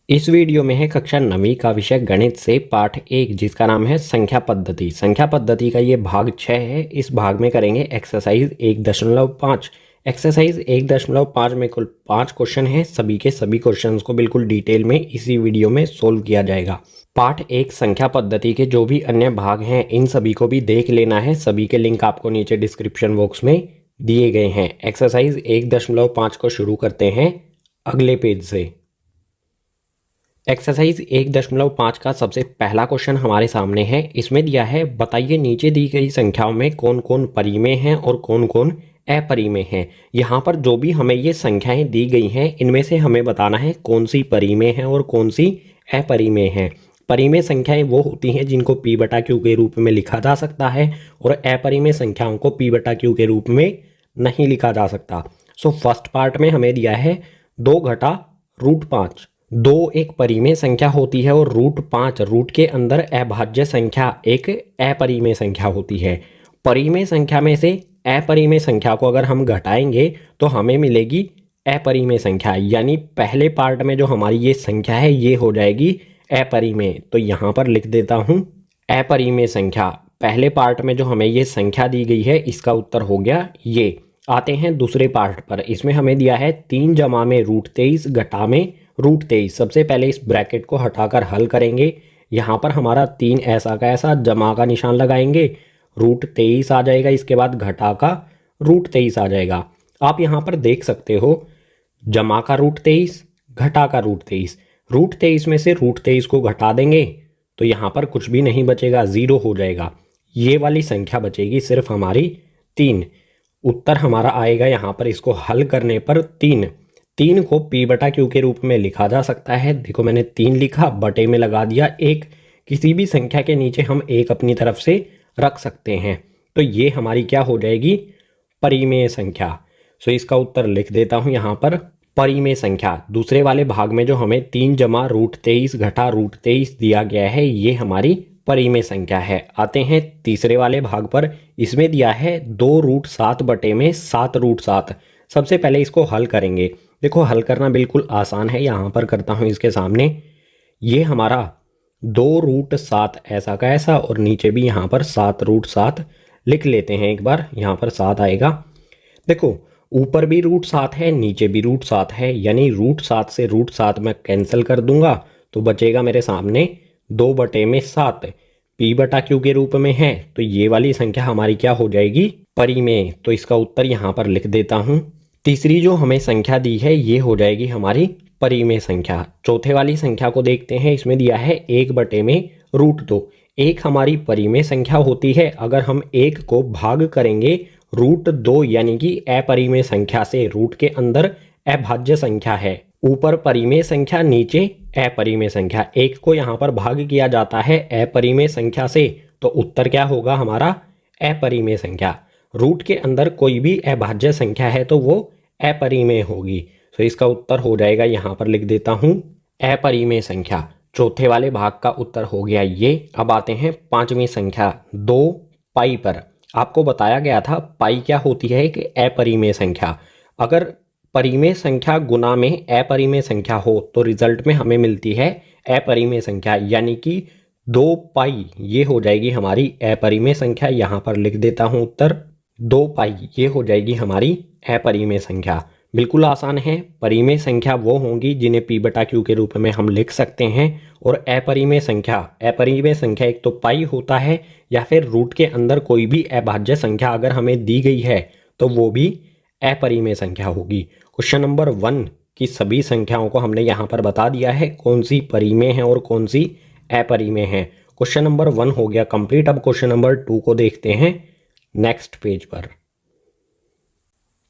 इस वीडियो में है कक्षा 9वीं का विषय गणित से पाठ 1 जिसका नाम है संख्या पद्धति। संख्या पद्धति का ये भाग 6 है। इस भाग में करेंगे एक्सरसाइज 1.5। एक्सरसाइज 1.5 में कुल 5 क्वेश्चन हैं। सभी के सभी क्वेश्चंस को बिल्कुल डिटेल में इसी वीडियो में सोल्व किया जाएगा। पाठ 1 संख्या पद्धति के जो भी अन्य भाग हैं इन सभी को भी देख लेना है। सभी के लिंक आपको नीचे डिस्क्रिप्शन बॉक्स में दिए गए हैं। एक्सरसाइज 1.5 को शुरू करते हैं अगले पेज से। एक्सरसाइज 1.5 का सबसे पहला क्वेश्चन हमारे सामने है। इसमें दिया है बताइए नीचे दी गई संख्याओं में कौन कौन परिमेय हैं और कौन कौन अपरिमेय हैं। यहाँ पर जो भी हमें ये संख्याएं दी गई हैं इनमें से हमें बताना है कौन सी परिमेय है और कौन सी अपरिमेय है। परिमेय संख्याएं वो होती हैं जिनको p/q के रूप में लिखा जा सकता है और अपरिमेय संख्याओं को p/q के रूप में नहीं लिखा जा सकता। सो फर्स्ट पार्ट में हमें दिया है 2 घटा √5। 2 एक परिमेय संख्या होती है और √5 रूट के अंदर अभाज्य संख्या एक अपरिमेय संख्या होती है। परिमेय संख्या में से अपरिमेय संख्या को अगर हम घटाएंगे तो हमें मिलेगी अपरिमेय संख्या, यानी पहले पार्ट में जो हमारी ये संख्या है ये हो जाएगी अपरिमेय। तो यहाँ पर लिख देता हूँ अपरिमेय संख्या। पहले पार्ट में जो हमें ये संख्या दी गई है इसका उत्तर हो गया ये। आते हैं दूसरे पार्ट पर। इसमें हमें दिया है 3 जमा में √23 घटा में √23। सबसे पहले इस ब्रैकेट को हटाकर हल करेंगे। यहाँ पर हमारा 3 ऐसा का ऐसा जमा का निशान लगाएंगे, √23 आ जाएगा, इसके बाद घटा का √23 आ जाएगा। आप यहाँ पर देख सकते हो जमा का √23 घटा का √23। √23 में से √23 को घटा देंगे तो यहाँ पर कुछ भी नहीं बचेगा, 0 हो जाएगा। ये वाली संख्या बचेगी सिर्फ हमारी 3। उत्तर हमारा आएगा यहाँ पर इसको हल करने पर 3 को p/q के रूप में लिखा जा सकता है। देखो मैंने 3 लिखा, बटे में लगा दिया 1। किसी भी संख्या के नीचे हम 1 अपनी तरफ से रख सकते हैं। तो ये हमारी क्या हो जाएगी, परिमेय संख्या। सो इसका उत्तर लिख देता हूँ यहाँ पर परिमेय संख्या। दूसरे वाले भाग में जो हमें 3 जमा √23 घटा √23 दिया गया है ये हमारी परिमेय संख्या है। आते हैं तीसरे वाले भाग पर। इसमें दिया है 2√7 बटे में 7√7। सबसे पहले इसको हल करेंगे। देखो हल करना बिल्कुल आसान है। यहाँ पर करता हूँ इसके सामने। ये हमारा 2√7 ऐसा का ऐसा और नीचे भी यहाँ पर 7√7 लिख लेते हैं एक बार। यहाँ पर 7 आएगा। देखो ऊपर भी √7 है, नीचे भी √7 है, यानी √7 से √7 मैं कैंसिल कर दूंगा तो बचेगा मेरे सामने 2/7 p/q के रूप में है। तो ये वाली संख्या हमारी क्या हो जाएगी, परिमेय। तो इसका उत्तर यहाँ पर लिख देता हूँ। तीसरी जो हमें संख्या दी है ये हो जाएगी हमारी परिमेय संख्या। चौथे वाली संख्या को देखते हैं। इसमें दिया है 1/√2। 1 हमारी परिमेय संख्या होती है। अगर हम 1 को भाग करेंगे √2 यानी कि अपरिमेय संख्या से, रूट के अंदर अभाज्य संख्या है, ऊपर परिमेय संख्या नीचे अपरिमेय संख्या, 1 को यहाँ पर भाग किया जाता है अपरिमेय संख्या से, तो उत्तर क्या होगा हमारा, अपरिमेय संख्या। रूट के अंदर कोई भी अभाज्य संख्या है तो वो अपरिमेय होगी। तो इसका उत्तर हो जाएगा, यहाँ पर लिख देता हूँ अपरिमेय संख्या। चौथे वाले भाग का उत्तर हो गया ये। अब आते हैं पांचवी संख्या 2 पाई पर। आपको बताया गया था पाई क्या होती है, एक अपरिमेय संख्या। अगर परिमेय संख्या गुना में अपरिमेय संख्या हो तो रिजल्ट में हमें मिलती है अपरिमेय संख्या, यानी कि 2 पाई ये हो जाएगी हमारी अपरिमेय संख्या। यहाँ पर लिख देता हूँ उत्तर 2 पाई ये हो जाएगी हमारी अपरिमेय संख्या। बिल्कुल आसान है। परिमेय संख्या वो होंगी जिन्हें p/q के रूप में हम लिख सकते हैं, और अपरिमेय संख्या एक तो पाई होता है या फिर रूट के अंदर कोई भी अभाज्य संख्या अगर हमें दी गई है तो वो भी अपरिमेय संख्या होगी। क्वेश्चन नंबर 1 की सभी संख्याओं को हमने यहाँ पर बता दिया है कौन सी परिमेय है और कौन सी अपरिमेय है। क्वेश्चन नंबर 1 हो गया कंप्लीट। अब क्वेश्चन नंबर 2 को देखते हैं नेक्स्ट पेज पर।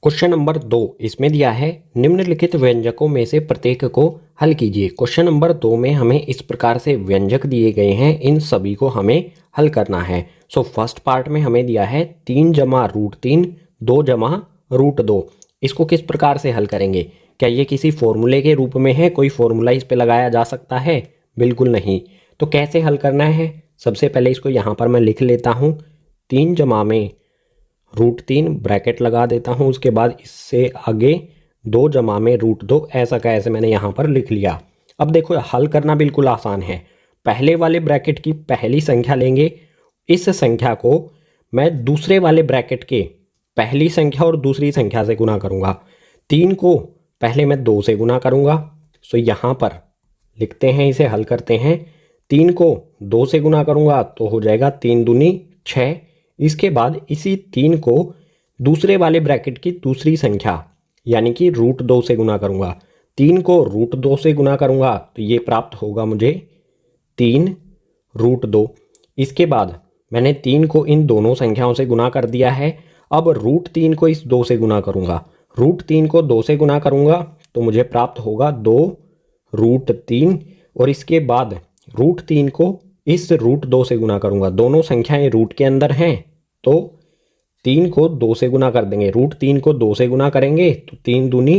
क्वेश्चन नंबर 2 इसमें दिया है निम्नलिखित व्यंजकों में से प्रत्येक को हल कीजिए। क्वेश्चन नंबर 2 में हमें इस प्रकार से व्यंजक दिए गए हैं, इन सभी को हमें हल करना है। सो फर्स्ट पार्ट में हमें दिया है 3 जमा √3 2 जमा √2। इसको किस प्रकार से हल करेंगे, क्या ये किसी फॉर्मूले के रूप में है, कोई फॉर्मूला इस पे लगाया जा सकता है, बिल्कुल नहीं। तो कैसे हल करना है, सबसे पहले इसको यहाँ पर मैं लिख लेता हूँ 3 जमा में √3 ब्रैकेट लगा देता हूँ। उसके बाद इससे आगे 2 जमा में √2 ऐसा का ऐसे मैंने यहाँ पर लिख लिया। अब देखो हल करना बिल्कुल आसान है। पहले वाले ब्रैकेट की पहली संख्या लेंगे, इस संख्या को मैं दूसरे वाले ब्रैकेट के पहली संख्या और दूसरी संख्या से गुना करूँगा। 3 को पहले मैं 2 से गुना करूँगा, सो यहाँ पर लिखते हैं, इसे हल करते हैं। 3 को 2 से गुना करूँगा तो हो जाएगा 3 दूनी 6। इसके बाद इसी 3 को दूसरे वाले ब्रैकेट की दूसरी संख्या यानी कि √2 से गुना करूँगा। 3 को √2 से गुना करूँगा तो ये प्राप्त होगा मुझे 3√2। इसके बाद मैंने 3 को इन दोनों संख्याओं से गुना कर दिया है। अब √3 को इस 2 से गुना करूँगा। √3 को 2 से गुना करूँगा तो मुझे प्राप्त होगा 2√3 और इसके बाद √3 को इस √2 से गुना करूँगा। दोनों संख्याएं रूट के अंदर हैं तो 3 को 2 से गुना कर देंगे। √3 को 2 से गुना करेंगे तो 3 दूनी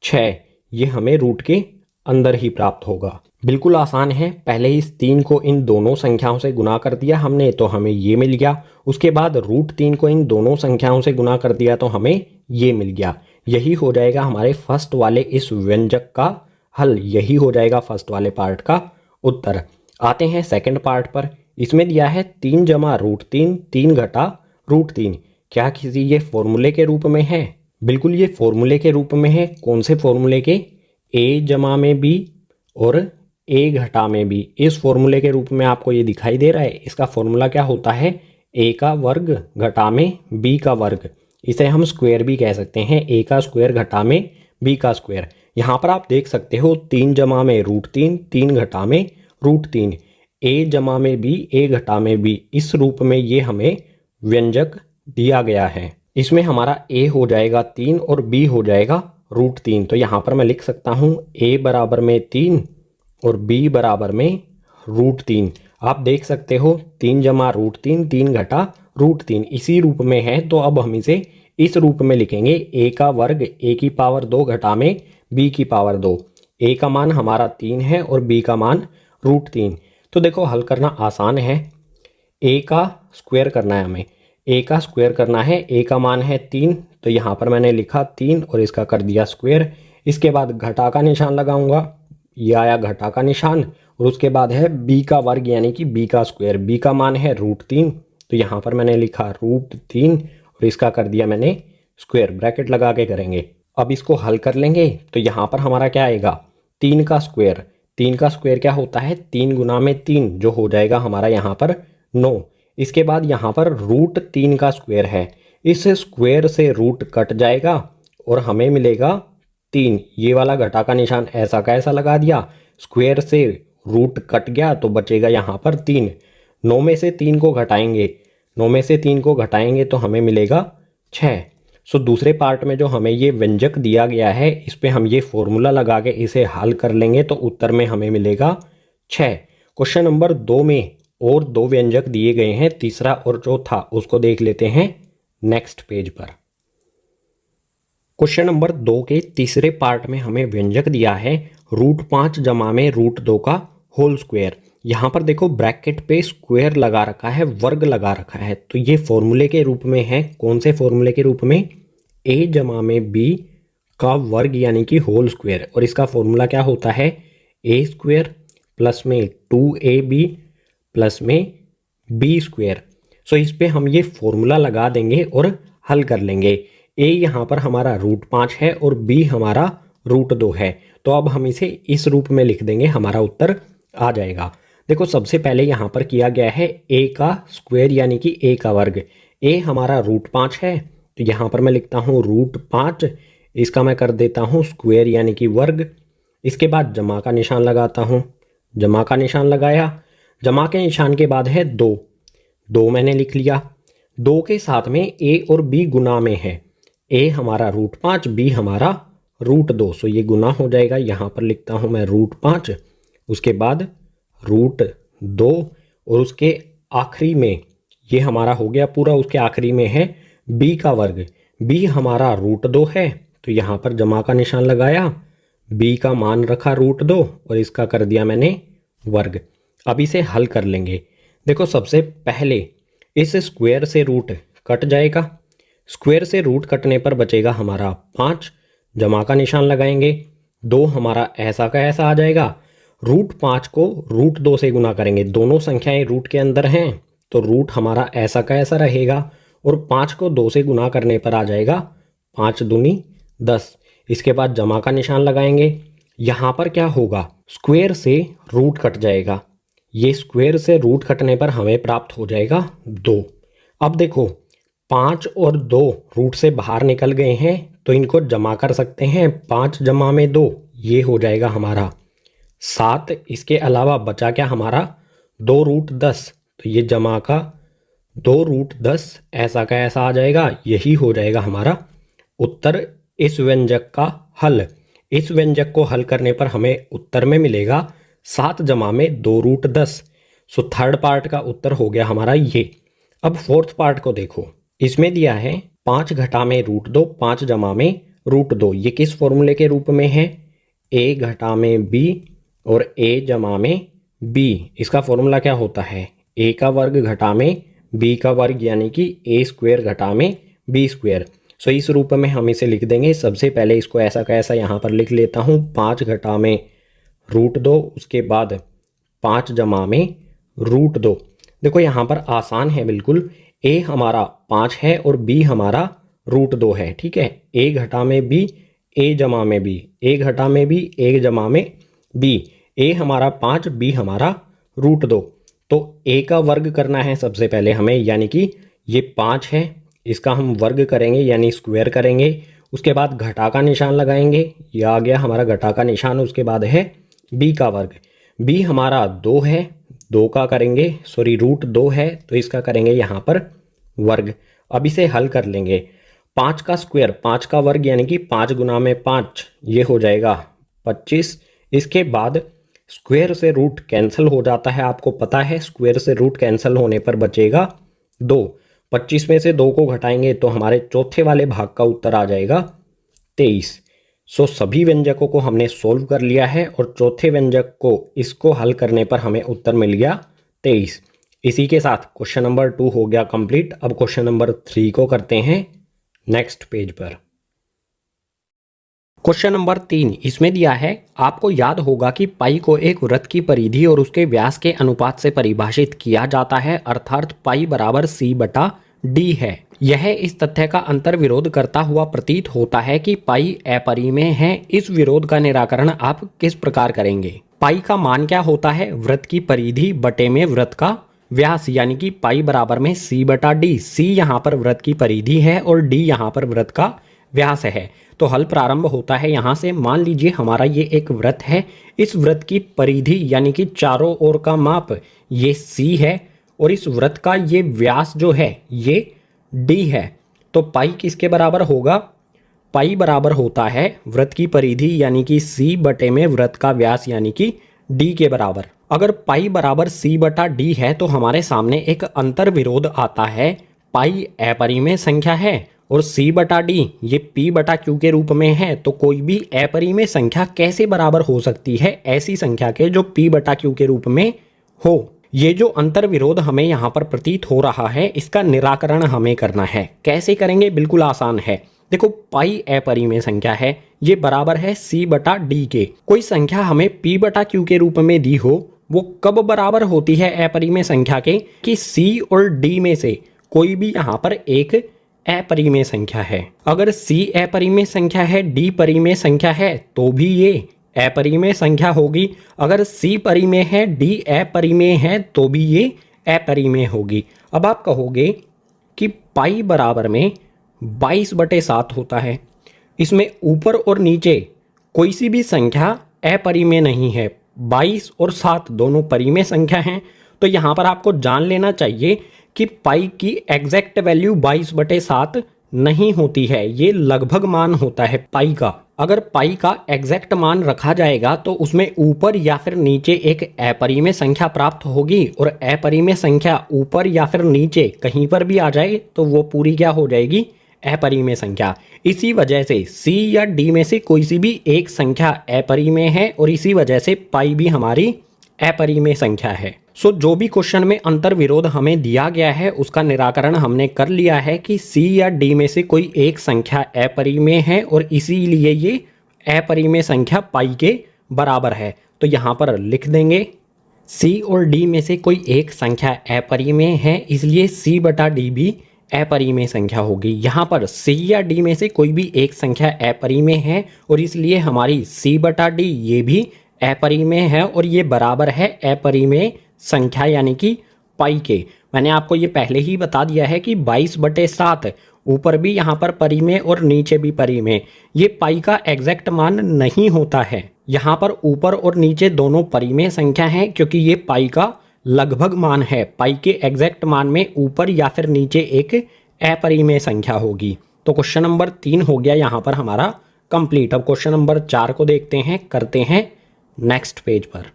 6, ये हमें रूट के अंदर ही प्राप्त होगा। बिल्कुल आसान है। पहले इस 3 को इन दोनों संख्याओं से गुना कर दिया हमने तो हमें ये मिल गया। उसके बाद √3 को इन दोनों संख्याओं से गुना कर दिया तो हमें ये मिल गया। यही हो जाएगा हमारे फर्स्ट वाले इस व्यंजक का हल। यही हो जाएगा फर्स्ट वाले पार्ट का उत्तर। आते हैं सेकंड पार्ट पर। इसमें दिया है 3 जमा √3, 3 घटा √3। क्या किसी ये फॉर्मूले के रूप में है? बिल्कुल ये फॉर्मूले के रूप में है। कौन से फॉर्मूले के? a जमा में b और a घटा में b। इस फॉर्मूले के रूप में आपको ये दिखाई दे रहा है। इसका फॉर्मूला क्या होता है? a का वर्ग घटा में b का वर्ग। इसे हम स्क्वायर भी कह सकते हैं, a का स्क्वायर घटा में b का स्क्वायर। यहाँ पर आप देख सकते हो 3 जमा में √3, 3 घटा में √3, a जमा में b, a घटा में b। इस रूप में ये हमें व्यंजक दिया गया है। इसमें हमारा a हो जाएगा 3 और b हो जाएगा √3। तो यहाँ पर मैं लिख सकता हूँ a बराबर में 3 और b बराबर में √3। आप देख सकते हो 3 जमा √3, 3 घटा √3 इसी रूप में है। तो अब हम इसे इस रूप में लिखेंगे, a का वर्ग a की पावर 2 घटा में b की पावर 2। a का मान हमारा 3 है और b का मान √3। तो देखो हल करना आसान है। a का स्क्वायर करना है हमें, a का स्क्वायर करना है। a का मान है 3 तो यहाँ पर मैंने लिखा 3 और इसका कर दिया स्क्वायर। इसके बाद घटा का निशान लगाऊंगा, ये आया घटा का निशान। और उसके बाद है b का वर्ग यानी कि b का स्क्वायर। b का मान है √3 तो यहाँ पर मैंने लिखा √3 और इसका कर दिया मैंने स्क्वायर। ब्रैकेट लगा के करेंगे। अब इसको हल कर लेंगे तो यहाँ पर हमारा क्या आएगा? 3 का स्क्वायर। 3 का स्क्वायर क्या होता है? 3 गुना में 3 जो हो जाएगा हमारा यहाँ पर 9। इसके बाद यहाँ पर √3 का स्क्वायर है। इस स्क्वायर से रूट कट जाएगा और हमें मिलेगा 3। ये वाला घटा का निशान ऐसा का ऐसा लगा दिया। स्क्वायर से रूट कट गया तो बचेगा यहाँ पर 3। 9 में से 3 को घटाएंगे, 9 में से 3 को घटाएंगे तो हमें मिलेगा 6। सो दूसरे पार्ट में जो हमें ये व्यंजक दिया गया है इस पे हम ये फॉर्मूला लगा के इसे हल कर लेंगे तो उत्तर में हमें मिलेगा 6। क्वेश्चन नंबर 2 में और 2 व्यंजक दिए गए हैं, तीसरा और चौथा उसको देख लेते हैं नेक्स्ट पेज पर। क्वेश्चन नंबर 2 के तीसरे पार्ट में हमें व्यंजक दिया है √5 जमा में √2 का होल स्क्वायर। यहाँ पर देखो ब्रैकेट पे स्क्वायर लगा रखा है, वर्ग लगा रखा है, तो ये फॉर्मूले के रूप में है। कौन से फॉर्मूले के रूप में? a जमा में b का वर्ग यानी कि होल स्क्वायर। और इसका फॉर्मूला क्या होता है? a स्क्वायर प्लस में 2ab प्लस में b स्क्वायर। सो इस पे हम ये फॉर्मूला लगा देंगे और हल कर लेंगे। a यहाँ पर हमारा √5 है और b हमारा √2 है। तो अब हम इसे इस रूप में लिख देंगे, हमारा उत्तर आ जाएगा। देखो सबसे पहले यहाँ पर किया गया है a का स्क्वायर यानी कि a का वर्ग। a हमारा √5 है तो यहाँ पर मैं लिखता हूँ √5, इसका मैं कर देता हूँ स्क्वायर यानी कि वर्ग। इसके बाद जमा का निशान लगाता हूँ, जमा का निशान लगाया। जमा के निशान के बाद है 2, 2 मैंने लिख लिया। 2 के साथ में a और b गुना में है। a हमारा √5, b हमारा √2। सो ये गुना हो जाएगा, यहाँ पर लिखता हूँ मैं √5, उसके बाद √2 और उसके आखिरी में ये हमारा हो गया पूरा। उसके आखिरी में है b का वर्ग। b हमारा √2 है तो यहाँ पर जमा का निशान लगाया, b का मान रखा √2 और इसका कर दिया मैंने वर्ग। अब इसे हल कर लेंगे। देखो सबसे पहले इस स्क्वायर से रूट कट जाएगा। स्क्वायर से रूट कटने पर बचेगा हमारा 5। जमा का निशान लगाएंगे, 2 हमारा ऐसा का ऐसा आ जाएगा। √5 को √2 से गुना करेंगे, दोनों संख्याएं रूट के अंदर हैं तो रूट हमारा ऐसा का ऐसा रहेगा, और 5 को 2 से गुना करने पर आ जाएगा 5 दूनी 10। इसके बाद जमा का निशान लगाएंगे। यहाँ पर क्या होगा, स्क्वायर से रूट कट जाएगा, ये स्क्वायर से रूट कटने पर हमें प्राप्त हो जाएगा 2। अब देखो 5 और 2 रूट से बाहर निकल गए हैं तो इनको जमा कर सकते हैं, 5 जमा में 2 ये हो जाएगा हमारा 7। इसके अलावा बचा क्या हमारा 2√10, तो ये जमा का 2√10 ऐसा का ऐसा आ जाएगा, यही हो जाएगा हमारा उत्तर इस व्यंजक का हल। इस व्यंजक को हल करने पर हमें उत्तर में मिलेगा 7 जमा में 2√10। सो थर्ड पार्ट का उत्तर हो गया हमारा ये। अब फोर्थ पार्ट को देखो, इसमें दिया है 5 घटा में √2, 5 जमा में √2। ये किस फॉर्मूले के रूप में है, a घटा में b और a जमा में b। इसका फॉर्मूला क्या होता है, a का वर्ग घटा में b का वर्ग, यानी कि a स्क्वायर घटा में b स्क्वायर। सो इस रूप में हम इसे लिख देंगे। सबसे पहले इसको ऐसा का ऐसा यहाँ पर लिख लेता हूँ, 5 घटा में √2, उसके बाद 5 जमा में √2। देखो यहाँ पर आसान है बिल्कुल, a हमारा 5 है और b हमारा √2 है, ठीक है। a घटा में b, a जमा में b, a घटा में b, a जमा में b, a हमारा 5, b हमारा √2। तो a का वर्ग करना है सबसे पहले हमें, यानी कि ये 5 है, इसका हम वर्ग करेंगे यानी स्क्वायर करेंगे। उसके बाद घटा का निशान लगाएंगे, ये आ गया हमारा घटा का निशान। उसके बाद है b का वर्ग, b हमारा 2 है, 2 का करेंगे √2 है तो इसका करेंगे यहाँ पर वर्ग। अब इसे हल कर लेंगे, 5 का स्क्वायर 5 का वर्ग यानी कि 5 गुना में 5, ये हो जाएगा 25। इसके बाद स्क्वायर से रूट कैंसिल हो जाता है, आपको पता है स्क्वायर से रूट कैंसिल होने पर बचेगा 2। 25 में से 2 को घटाएंगे तो हमारे चौथे वाले भाग का उत्तर आ जाएगा 23। सो सभी व्यंजकों को हमने सोल्व कर लिया है और चौथे व्यंजक को इसको हल करने पर हमें उत्तर मिल गया 23। इसी के साथ क्वेश्चन नंबर 2 हो गया कंप्लीट। अब क्वेश्चन नंबर 3 को करते हैं नेक्स्ट पेज पर। क्वेश्चन नंबर 3 इसमें दिया है, आपको याद होगा कि पाई को एक वृत्त की परिधि और उसके व्यास के अनुपात से परिभाषित किया जाता है, अर्थात पाई बराबर c/d है। यह इस तथ्य का अंतर विरोध करता हुआ प्रतीत होता है कि पाई अपरिमेय है। इस विरोध का निराकरण आप किस प्रकार करेंगे। पाई का मान क्या होता है, वृत्त की परिधि बटे में वृत्त का व्यास, यानी कि पाई बराबर में c/d। c यहाँ पर वृत्त की परिधि है और d यहाँ पर वृत्त का व्यास है। तो हल प्रारंभ होता है यहाँ से। मान लीजिए हमारा ये एक वृत्त है, इस वृत्त की परिधि यानी कि चारों ओर का माप ये c है और इस वृत्त का ये व्यास जो है ये d है। तो पाई किसके बराबर होगा, पाई बराबर होता है वृत्त की परिधि यानी कि c बटे में वृत्त का व्यास यानी कि d के बराबर। अगर पाई बराबर c/d है तो हमारे सामने एक अंतर विरोध आता है। पाई अपरिमेय संख्या है और c/d ये p/q के रूप में है, तो कोई भी अपरिमेय संख्या कैसे बराबर हो सकती है ऐसी संख्या के जो p/q के रूप में हो। ये जो अंतर विरोध हमें यहाँ पर प्रतीत हो रहा है, इसका निराकरण हमें करना है। कैसे करेंगे, बिल्कुल आसान है। देखो पाई अपरिमेय संख्या है, ये बराबर है c/d के। कोई संख्या हमें p/q के रूप में दी हो, वो कब बराबर होती है अपरिमेय संख्या के, कि c और d में से कोई भी यहाँ पर एक अपरिमेय संख्या है। अगर c अपरिमेय संख्या है, d परिमेय संख्या है, तो भी ये अपरिमेय संख्या होगी। अगर c परिमेय है, d अपरिमेय है, तो भी ये अपरिमेय होगी। अब आप कहोगे कि पाई बराबर में 22/7 होता है, इसमें ऊपर और नीचे कोई सी भी संख्या अपरिमेय नहीं है। 22 और 7 दोनों परिमेय संख्या हैं। तो यहाँ पर आपको जान लेना चाहिए कि पाई की एग्जैक्ट वैल्यू 22/7 नहीं होती है, ये लगभग मान होता है पाई का। अगर पाई का एग्जैक्ट मान रखा जाएगा तो उसमें ऊपर या फिर नीचे एक अपरिमेय संख्या प्राप्त होगी, और अपरिमेय संख्या ऊपर या फिर नीचे कहीं पर भी आ जाए तो वो पूरी क्या हो जाएगी, अपरिमेय संख्या। इसी वजह से c या d में से कोई सी भी एक संख्या अपरिमेय है और इसी वजह से पाई भी हमारी अपरिमेय संख्या है। सो जो भी क्वेश्चन में अंतर विरोध हमें दिया गया है उसका निराकरण हमने कर लिया है कि c या d में से कोई एक संख्या अपरिमेय है और इसीलिए ये अपरिमेय संख्या पाई के बराबर है। तो यहाँ पर लिख देंगे सी और डी में से कोई एक संख्या अपरिमेय है, इसलिए सी बटा डी भी अपरिमेय संख्या होगी। यहाँ पर सी या डी में से कोई भी एक संख्या अपरिमेय है और इसलिए हमारी सी बटा डी ये भी अपरिमेय है और ये बराबर है अपरिमेय संख्या यानी कि पाई के। मैंने आपको ये पहले ही बता दिया है कि 22/7 ऊपर भी यहाँ पर परिमेय और नीचे भी परिमेय, ये पाई का एग्जैक्ट मान नहीं होता है। यहाँ पर ऊपर और नीचे दोनों परिमेय संख्या हैं क्योंकि ये पाई का लगभग मान है। पाई के एग्जैक्ट मान में ऊपर या फिर नीचे एक अपरिमेय संख्या होगी। तो क्वेश्चन नंबर 3 हो गया यहाँ पर हमारा कंप्लीट। अब क्वेश्चन नंबर 4 को देखते हैं, करते हैं नेक्स्ट पेज पर।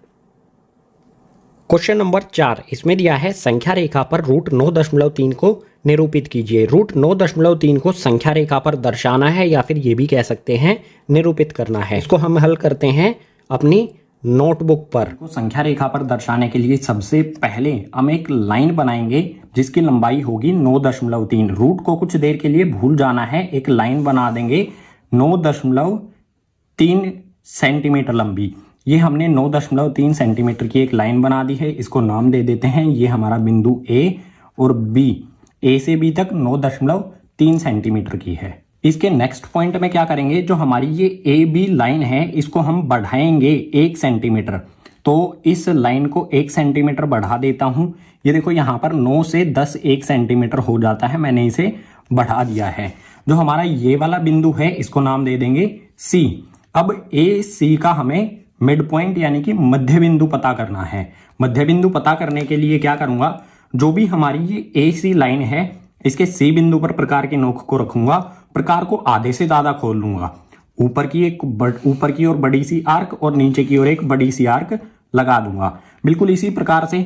क्वेश्चन नंबर 4 इसमें दिया है संख्या रेखा पर √9.3 को निरूपित कीजिए। √9.3 को संख्या रेखा पर दर्शाना है या फिर ये भी कह सकते हैं निरूपित करना है। इसको हम हल करते हैं अपनी नोटबुक पर। को संख्या रेखा पर दर्शाने के लिए सबसे पहले हम एक लाइन बनाएंगे जिसकी लंबाई होगी 9.3। रूट को कुछ देर के लिए भूल जाना है, एक लाइन बना देंगे 9.3 सेंटीमीटर लंबी। ये हमने 9.3 सेंटीमीटर की एक लाइन बना दी है, इसको नाम दे देते हैं। ये हमारा बिंदु ए और बी, ए से बी तक 9.3 सेंटीमीटर की है। इसके नेक्स्ट पॉइंट में क्या करेंगे, जो हमारी ये ए बी लाइन है इसको हम बढ़ाएंगे 1 सेंटीमीटर। तो इस लाइन को 1 सेंटीमीटर बढ़ा देता हूं। ये देखो यहाँ पर 9 से 10 1 सेंटीमीटर हो जाता है, मैंने इसे बढ़ा दिया है। जो हमारा ये वाला बिंदु है इसको नाम दे देंगे सी। अब ए सी का हमें मिड पॉइंट यानी कि मध्य बिंदु पता करना है। मध्य बिंदु पता करने के लिए क्या करूंगा, जो भी हमारी ये ए सी लाइन है इसके सी बिंदु पर प्रकार की नोक को रखूंगा, प्रकार को आधे से ज्यादा खोल लूंगा। ऊपर की ओर बड़ी सी आर्क और नीचे की ओर एक बड़ी सी आर्क लगा दूंगा। बिल्कुल इसी प्रकार से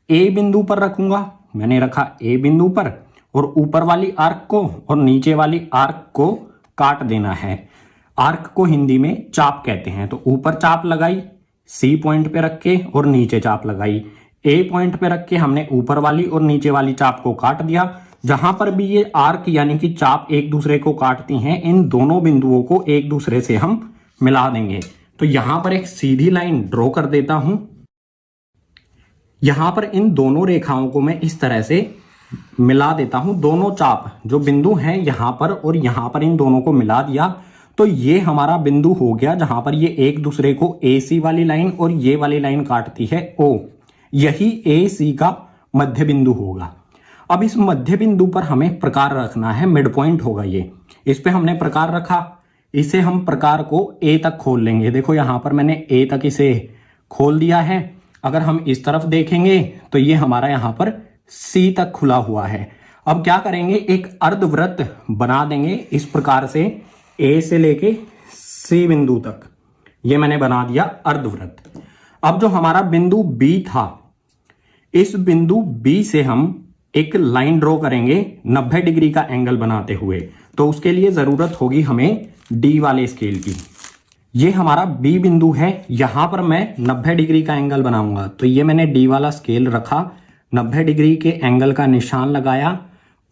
ए बिंदु पर रखूंगा, मैंने रखा ए बिंदु पर, और ऊपर वाली आर्क को और नीचे वाली आर्क को काट देना है। आर्क को हिंदी में चाप कहते हैं। तो ऊपर चाप लगाई सी पॉइंट पे रख के और नीचे चाप लगाई। ए पॉइंट पे रख के हमने ऊपर वाली और नीचे वाली चाप को काट दिया। जहां पर भी ये आर्क यानी कि चाप एक दूसरे को काटती हैं, इन दोनों बिंदुओं को एक दूसरे से हम मिला देंगे। तो यहां पर एक सीधी लाइन ड्रॉ कर देता हूं। यहां पर इन दोनों रेखाओं को मैं इस तरह से मिला देता हूं। दोनों चाप जो बिंदु हैं यहां पर और यहां पर, इन दोनों को मिला दिया तो ये हमारा बिंदु हो गया जहां पर ये एक दूसरे को ए सी वाली लाइन और ये वाली लाइन काटती है ओ। यही ए सी का मध्य बिंदु होगा। अब इस मध्य बिंदु पर हमें प्रकार रखना है, मिड पॉइंट होगा ये। इस पे हमने प्रकार रखा, इसे हम प्रकार को ए तक खोल लेंगे। देखो यहां पर मैंने ए तक इसे खोल दिया है। अगर हम इस तरफ देखेंगे तो ये हमारा यहां पर सी तक खुला हुआ है। अब क्या करेंगे, एक अर्धवृत्त बना देंगे इस प्रकार से, ए से लेके सी बिंदु तक। ये मैंने बना दिया अर्धवृत्त। अब जो हमारा बिंदु बी था, इस बिंदु बी से हम एक लाइन ड्रॉ करेंगे 90 डिग्री का एंगल बनाते हुए। तो उसके लिए जरूरत होगी हमें डी वाले स्केल की। ये हमारा बी बिंदु है, यहां पर मैं 90 डिग्री का एंगल बनाऊंगा। तो ये मैंने डी वाला स्केल रखा, 90 डिग्री के एंगल का निशान लगाया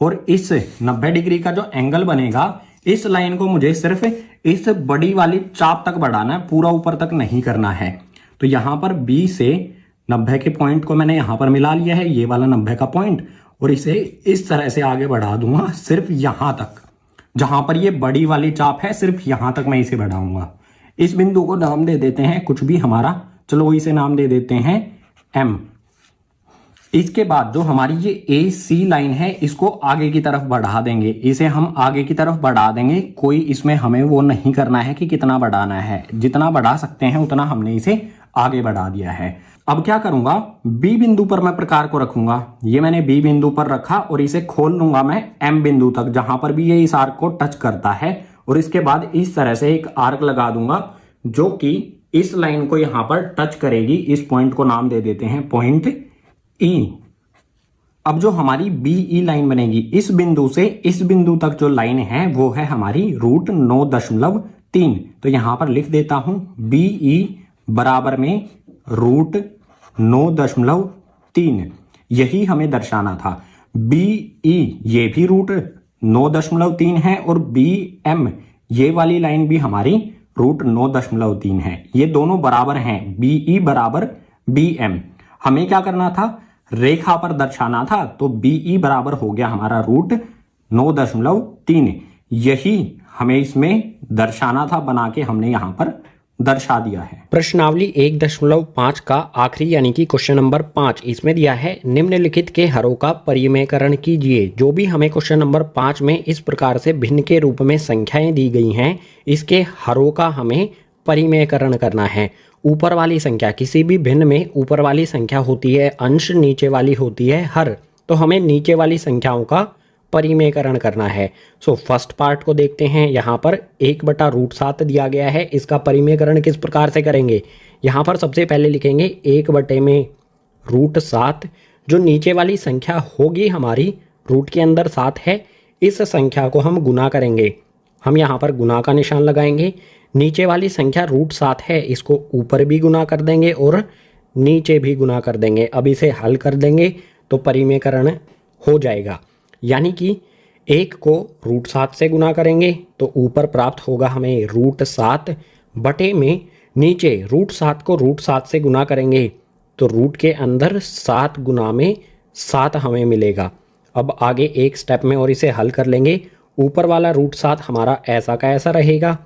और इस 90 डिग्री का जो एंगल बनेगा, इस लाइन को मुझे सिर्फ इस बड़ी वाली चाप तक बढ़ाना है, पूरा ऊपर तक नहीं करना है। तो यहां पर बी से 90 के पॉइंट को मैंने यहां पर मिला लिया है, ये वाला 90 का पॉइंट, और इसे इस तरह से आगे बढ़ा दूंगा सिर्फ यहां तक। जहां पर ये बड़ी वाली चाप है सिर्फ यहां तक मैं इसे बढ़ाऊंगा। इस बिंदु को नाम दे देते हैं कुछ भी हमारा, चलो इसे नाम दे देते हैं एम। इसके बाद जो हमारी ये ए सी लाइन है इसको आगे की तरफ बढ़ा देंगे। इसे हम आगे की तरफ बढ़ा देंगे, कोई इसमें हमें वो नहीं करना है कि कितना बढ़ाना है, जितना बढ़ा सकते हैं उतना हमने इसे आगे बढ़ा दिया है। अब क्या करूंगा, बी बिंदु पर मैं प्रकार को रखूंगा। ये मैंने बी बिंदु पर रखा और इसे खोल लूंगा मैं एम बिंदु तक, जहां पर भी ये इस आर्क को टच करता है। और इसके बाद इस तरह से एक आर्क लगा दूंगा जो कि इस लाइन को यहां पर टच करेगी। इस पॉइंट को नाम दे देते हैं पॉइंट ई। अब जो हमारी बी ई लाइन बनेगी, इस बिंदु से इस बिंदु तक जो लाइन है वो है हमारी √9.3। तो यहां पर लिख देता हूं बी ई बराबर में √9.3। यही हमें दर्शाना था। बी ई ये भी √9.3 है और बी एम ये वाली लाइन भी हमारी √9.3 है। ये दोनों बराबर हैं, BE बराबर BM। हमें क्या करना था, रेखा पर दर्शाना था, तो BE बराबर हो गया हमारा √9.3। यही हमें इसमें दर्शाना था, बना के हमने यहां पर दर्शा दिया है। प्रश्नावली 1.5 का आखिरी यानी कि क्वेश्चन नंबर 5, इसमें दिया है निम्नलिखित के हरों का परिमेयकरण कीजिए। जो भी हमें क्वेश्चन नंबर 5 में इस प्रकार से भिन्न के रूप में संख्याएं दी गई हैं, इसके हरों का हमें परिमेयकरण करना है। ऊपर वाली संख्या, किसी भी भिन्न में ऊपर वाली संख्या होती है अंश, नीचे वाली होती है हर, तो हमें नीचे वाली संख्याओं का परिमेयकरण करना है। सो फर्स्ट पार्ट को देखते हैं। यहाँ पर 1/√7 दिया गया है, इसका परिमेयकरण किस प्रकार से करेंगे। यहाँ पर सबसे पहले लिखेंगे 1/√7, जो नीचे वाली संख्या होगी हमारी, रूट के अंदर 7 है, इस संख्या को हम गुना करेंगे। हम यहाँ पर गुना का निशान लगाएंगे। नीचे वाली संख्या √7 है, इसको ऊपर भी गुना कर देंगे और नीचे भी गुना कर देंगे। अब इसे हल कर देंगे तो परिमेयकरण हो जाएगा, यानी कि 1 को √7 से गुना करेंगे तो ऊपर प्राप्त होगा हमें √7 बटे में, नीचे √7 को √7 से गुना करेंगे तो रूट के अंदर 7 गुना में 7 हमें मिलेगा। अब आगे एक स्टेप में और इसे हल कर लेंगे। ऊपर वाला √7 हमारा ऐसा का ऐसा रहेगा।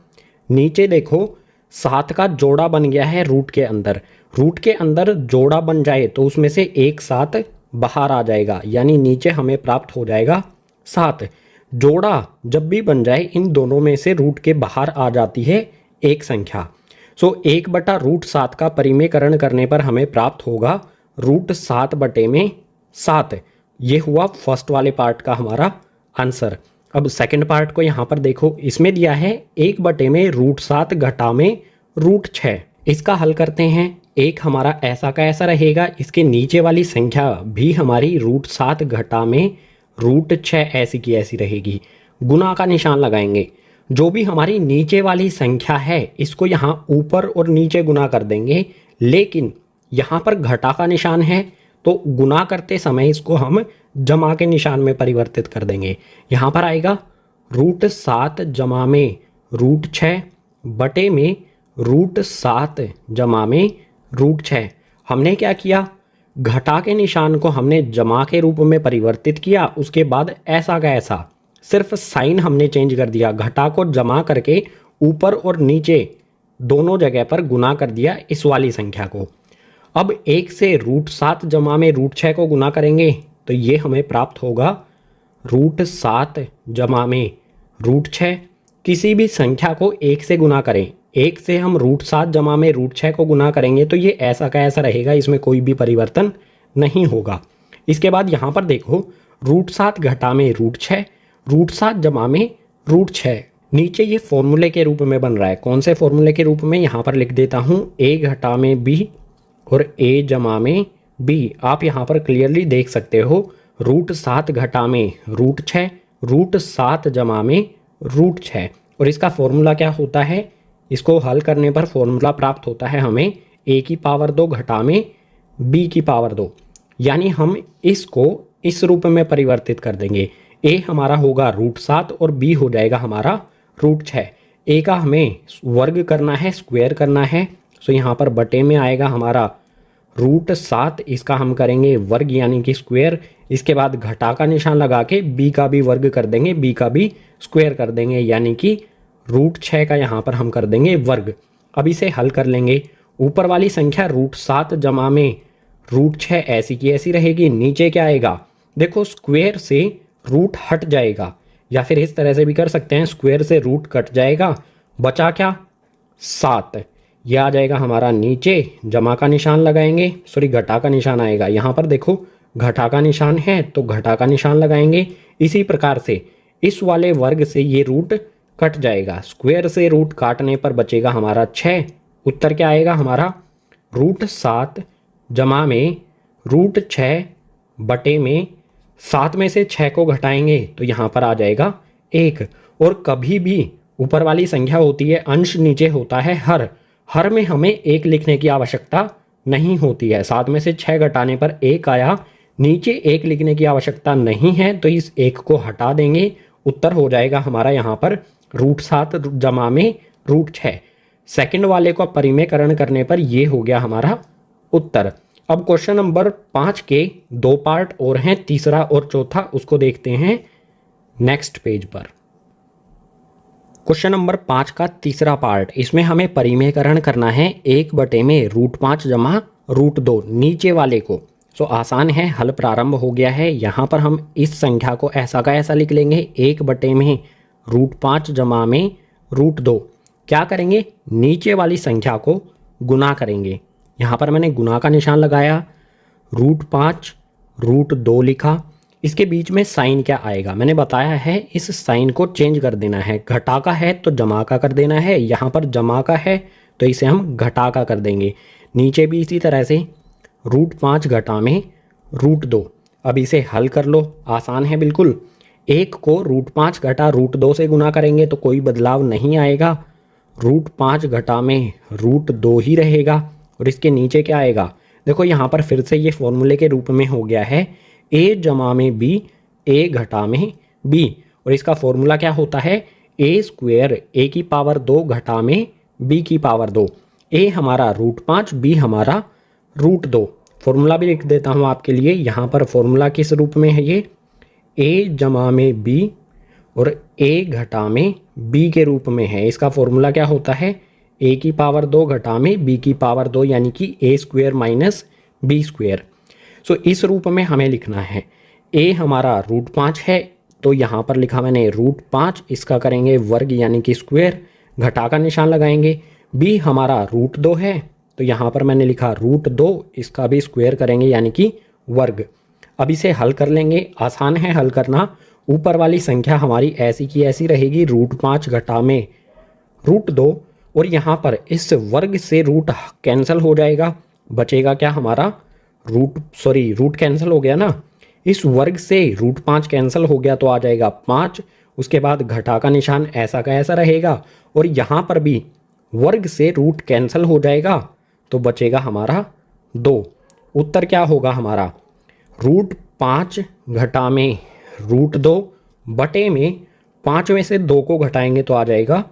नीचे देखो 7 का जोड़ा बन गया है रूट के अंदर। रूट के अंदर जोड़ा बन जाए तो उसमें से एक 7 बाहर आ जाएगा, यानी नीचे हमें प्राप्त हो जाएगा 7। जोड़ा जब भी बन जाए, इन दोनों में से रूट के बाहर आ जाती है एक संख्या। सो 1/√7 का परिमेयकरण करने पर हमें प्राप्त होगा √7 बटे में 7। ये हुआ फर्स्ट वाले पार्ट का हमारा आंसर। अब सेकंड पार्ट को यहाँ पर देखो, इसमें दिया है 1/√7 घटा में √6। इसका हल करते हैं। एक हमारा ऐसा का ऐसा रहेगा, इसके नीचे वाली संख्या भी हमारी √7 घटा में √6 ऐसी की ऐसी रहेगी। गुना का निशान लगाएंगे। जो भी हमारी नीचे वाली संख्या है, इसको यहाँ ऊपर और नीचे गुना कर देंगे, लेकिन यहाँ पर घटा का निशान है तो गुना करते समय इसको हम जमा के निशान में परिवर्तित कर देंगे। यहाँ पर आएगा √7 जमा में √6 बटे में √7 जमा में √6। हमने क्या किया, घटा के निशान को हमने जमा के रूप में परिवर्तित किया, उसके बाद ऐसा का ऐसा सिर्फ साइन हमने चेंज कर दिया। घटा को जमा करके ऊपर और नीचे दोनों जगह पर गुना कर दिया इस वाली संख्या को। अब 1 से √7 जमा में √6 को गुना करेंगे तो ये हमें प्राप्त होगा √7 जमा में √6। किसी भी संख्या को 1 से गुना करें, 1 से हम √7 जमा में √6 को गुना करेंगे तो ये ऐसा का ऐसा रहेगा, इसमें कोई भी परिवर्तन नहीं होगा। इसके बाद यहाँ पर देखो √7 घटा में √6, √7 जमा में √6। नीचे ये फॉर्मूले के रूप में बन रहा है। कौन से फॉर्मूले के रूप में, यहाँ पर लिख देता हूँ a घटा में b और a जमा में b। आप यहाँ पर क्लियरली देख सकते हो √7 घटा में √6, √7 जमा में √6। और इसका फॉर्मूला क्या होता है, इसको हल करने पर फॉर्मूला प्राप्त होता है हमें a की पावर 2 घटा में b की पावर 2, यानी हम इसको इस रूप में परिवर्तित कर देंगे। a हमारा होगा √7 और b हो जाएगा हमारा √6। a का हमें वर्ग करना है, स्क्वायर करना है, सो यहाँ पर बटे में आएगा हमारा √7, इसका हम करेंगे वर्ग यानी कि स्क्वायर। इसके बाद घटा का निशान लगा के b का भी वर्ग कर देंगे, b का भी स्क्वायर कर देंगे, यानी कि √6 का यहाँ पर हम कर देंगे वर्ग। अब इसे हल कर लेंगे। ऊपर वाली संख्या √7 जमा में √6 ऐसी की ऐसी रहेगी। नीचे क्या आएगा, देखो स्क्वायर से रूट हट जाएगा, या फिर इस तरह से भी कर सकते हैं, स्क्वायर से रूट कट जाएगा, बचा क्या 7। यह आ जाएगा हमारा नीचे, जमा का निशान लगाएंगे, सॉरी घटा का निशान आएगा। यहाँ पर देखो घटा का निशान है तो घटा का निशान लगाएंगे। इसी प्रकार से इस वाले वर्ग से ये रूट कट जाएगा, स्क्वायर से रूट काटने पर बचेगा हमारा 6। उत्तर क्या आएगा हमारा √7 जमा में √6 बटे में 7 में से 6 को घटाएंगे तो यहाँ पर आ जाएगा 1। और कभी भी ऊपर वाली संख्या होती है अंश, नीचे होता है हर। हर में हमें 1 लिखने की आवश्यकता नहीं होती है। 7 में से 6 घटाने पर 1 आया, नीचे 1 लिखने की आवश्यकता नहीं है तो इस 1 को हटा देंगे। उत्तर हो जाएगा हमारा यहाँ पर √7 जमा में √6। सेकंड वाले को परिमेयकरण करने पर ये हो गया हमारा उत्तर। अब क्वेश्चन नंबर 5 के 2 पार्ट और हैं, तीसरा और चौथा, उसको देखते हैं नेक्स्ट पेज पर। क्वेश्चन नंबर 5 का तीसरा पार्ट, इसमें हमें परिमेयकरण करना है 1/√5 जमा √2 नीचे वाले को। सो आसान है, हल प्रारंभ हो गया है। यहाँ पर हम इस संख्या को ऐसा का ऐसा लिख लेंगे, 1/√5 जमा में √2। क्या करेंगे, नीचे वाली संख्या को गुना करेंगे। यहाँ पर मैंने गुना का निशान लगाया, √5 √2 लिखा। इसके बीच में साइन क्या आएगा, मैंने बताया है इस साइन को चेंज कर देना है। घटा का है तो जमा का कर देना है, यहाँ पर जमा का है तो इसे हम घटा का कर देंगे। नीचे भी इसी तरह से √5 घटा में √2। अब इसे हल कर लो, आसान है बिल्कुल। 1 को √5 घटा √2 से गुना करेंगे तो कोई बदलाव नहीं आएगा, √5 घटा में √2 ही रहेगा। और इसके नीचे क्या आएगा, देखो यहाँ पर फिर से ये फॉर्मूले के रूप में हो गया है, a जमा में b, a घटा में b। और इसका फॉर्मूला क्या होता है, a² a की पावर 2 घटा में b की पावर 2। a हमारा √5, b हमारा √2। फॉर्मूला भी लिख देता हूँ आपके लिए। यहाँ पर फॉर्मूला किस रूप में है, ये a जमा में b और a घटा में b के रूप में है। इसका फॉर्मूला क्या होता है, a की पावर 2 घटा में b की पावर 2, यानी कि a² माइनस b²। सो इस रूप में हमें लिखना है। a हमारा √5 है तो यहाँ पर लिखा मैंने √5, इसका करेंगे वर्ग यानी कि स्क्वायर, घटा का निशान लगाएंगे। b हमारा √2 है तो यहाँ पर मैंने लिखा √2, इसका भी स्क्वायर करेंगे यानी कि वर्ग। अब इसे हल कर लेंगे, आसान है हल करना। ऊपर वाली संख्या हमारी ऐसी की ऐसी रहेगी, √5 घटा में √2, और यहाँ पर इस वर्ग से रूट कैंसिल हो जाएगा, बचेगा क्या हमारा रूट कैंसिल हो गया ना, इस वर्ग से √5 कैंसिल हो गया तो आ जाएगा 5। उसके बाद घटा का निशान ऐसा का ऐसा रहेगा और यहाँ पर भी वर्ग से रूट कैंसिल हो जाएगा तो बचेगा हमारा 2। उत्तर क्या होगा हमारा, √5 घटा में √2 बटे में 5 में से 2 को घटाएंगे तो आ जाएगा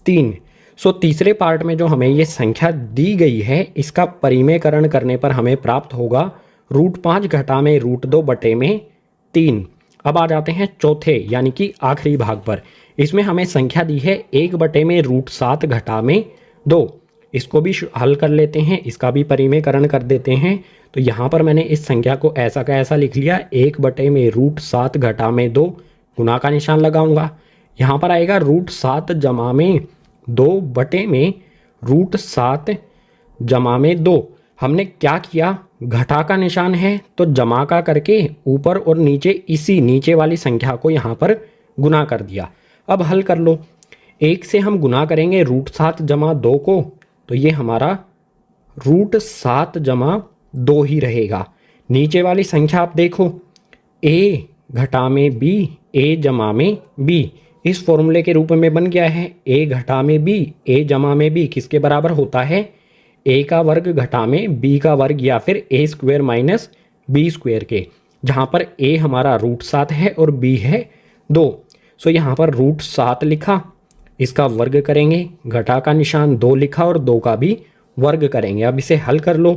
3। सो तीसरे पार्ट में जो हमें ये संख्या दी गई है, इसका परिमेयकरण करने पर हमें प्राप्त होगा √5 घटा में √2 बटे में 3। अब आ जाते हैं चौथे यानी कि आखिरी भाग पर। इसमें हमें संख्या दी है 1/√7 घटा में 2। इसको भी हल कर लेते हैं, इसका भी परिमेयकरण कर देते हैं। तो यहाँ पर मैंने इस संख्या को ऐसा का ऐसा लिख लिया, 1/√7 घटा में 2, गुना का निशान लगाऊंगा। यहाँ पर आएगा √7 जमा में 2 बटे में √7 जमा में 2। हमने क्या किया, घटा का निशान है तो जमा का करके ऊपर और नीचे इसी नीचे वाली संख्या को यहाँ पर गुना कर दिया। अब हल कर लो, 1 से हम गुना करेंगे √7 जमा 2 को तो ये हमारा √7 जमा 2 ही रहेगा। नीचे वाली संख्या आप देखो, a घटा में b, a जमा में b, इस फॉर्मूले के रूप में बन गया है। a घटा में b, a जमा में b किसके बराबर होता है, a का वर्ग घटा में b का वर्ग या फिर a² माइनस b² के, जहाँ पर a हमारा √7 है और b है 2। सो यहाँ पर √7 लिखा, इसका वर्ग करेंगे, घटा का निशान 2 लिखा और 2 का भी वर्ग करेंगे। अब इसे हल कर लो,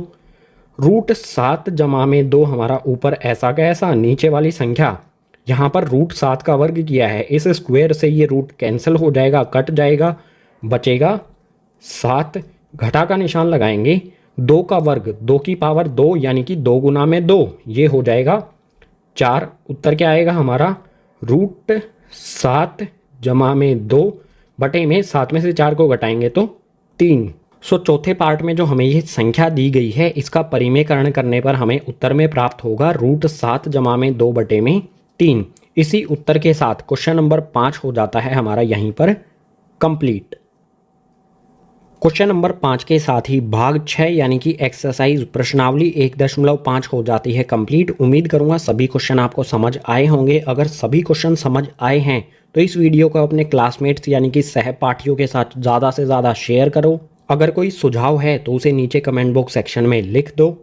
√7 जमा में 2 हमारा ऊपर ऐसा का ऐसा, नीचे वाली संख्या यहाँ पर √7 का वर्ग किया है, इस स्क्वायर से ये रूट कैंसिल हो जाएगा, कट जाएगा, बचेगा 7। घटा का निशान लगाएंगे, 2 का वर्ग 2 की पावर 2 यानी कि 2 गुना में 2, ये हो जाएगा 4। उत्तर क्या आएगा हमारा, √7 जमा में 2 बटे में 7 में से 4 को घटाएंगे तो 3। सो चौथे पार्ट में जो हमें ये संख्या दी गई है, इसका परिमेयकरण करने पर हमें उत्तर में प्राप्त होगा √7 जमा में 2 बटे में 3। इसी उत्तर के साथ क्वेश्चन नंबर 5 हो जाता है हमारा यहीं पर कंप्लीट। क्वेश्चन नंबर 5 के साथ ही भाग 6 यानी कि एक्सरसाइज प्रश्नावली 1.5 हो जाती है कंप्लीट। उम्मीद करूंगा सभी क्वेश्चन आपको समझ आए होंगे। अगर सभी क्वेश्चन समझ आए हैं तो इस वीडियो को अपने क्लासमेट्स यानी कि सहपाठियों के साथ ज़्यादा से ज़्यादा शेयर करो। अगर कोई सुझाव है तो उसे नीचे कमेंट बॉक्स सेक्शन में लिख दो।